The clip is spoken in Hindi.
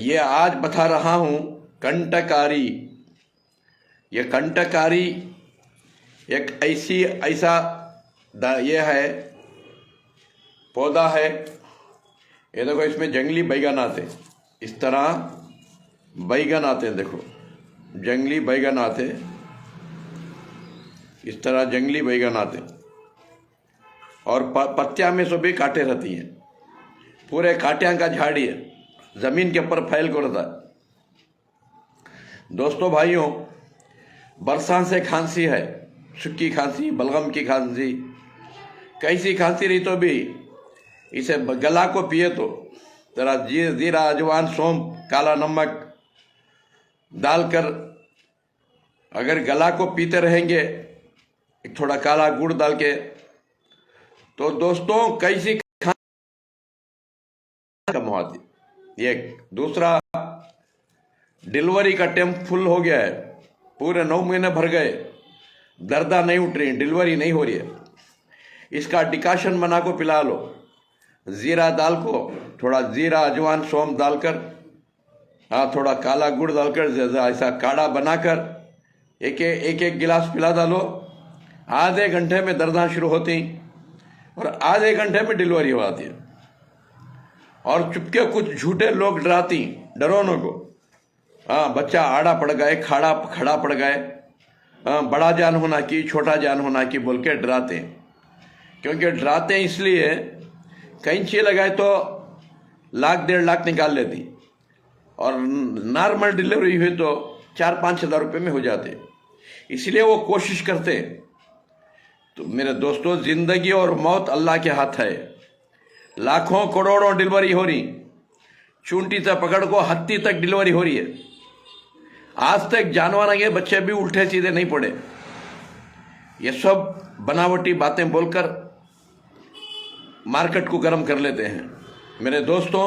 ये आज बता रहा हूँ कंटकारी। ये कंटकारी एक ये है पौधा है। ये देखो, इसमें जंगली बैगन आते, इस तरह बैगन आते हैं। देखो, जंगली बैगन आते, इस तरह जंगली बैगन आते, और पत्तियां में से भी कांटे रहती हैं। पूरे कांटियां का झाड़ी है, जमीन के ऊपर फैल कर रहता है। दोस्तों भाइयों, बरसात से खांसी है, सूखी खांसी, बलगम की खांसी, कैसी खांसी रही तो भी इसे गला को पिए तो जरा जीरा, अजवान, सौंफ, काला नमक डालकर अगर गला को पीते रहेंगे, एक थोड़ा काला गुड़ डाल के, तो दोस्तों कैसी कम होती। एक दूसरा, डिलीवरी का टाइम फुल हो गया है, पूरे 9 महीने भर गए, दर्दा नहीं उठ रही, डिलीवरी नहीं हो रही है, इसका डिकाशन बना को पिला लो। जीरा दाल को, थोड़ा जीरा, अजवान, सौंफ डालकर, थोड़ा काला गुड़ डालकर ऐसा काढ़ा बनाकर एक गिलास पिला डालो। आधे घंटे में दर्दां शुरू होती और आधे घंटे में डिलीवरी हो जाती है। और चुपके कुछ झूठे लोग डराती, डरोनों को, बच्चा आड़ा पड़ गए, खड़ा पड़ गए, बड़ा जान होना की, छोटा जान होना की बोल के डराते। क्योंकि डराते इसलिए, कैंची लगाए तो 1,00,000 1,50,000 निकाल लेती, और नॉर्मल डिलीवरी हुई तो 4-5 हज़ार रुपये में हो जाते, इसलिए वो कोशिश करते। तो मेरे दोस्तों, जिंदगी और मौत अल्लाह के हाथ है। लाखों करोड़ों डिलीवरी हो रही, चूंटी से पकड़ को हत्ती तक डिलीवरी हो रही है। आज तक जानवर के बच्चे भी उल्टे सीधे नहीं पड़े। ये सब बनावटी बातें बोलकर मार्केट को गर्म कर लेते हैं। मेरे दोस्तों,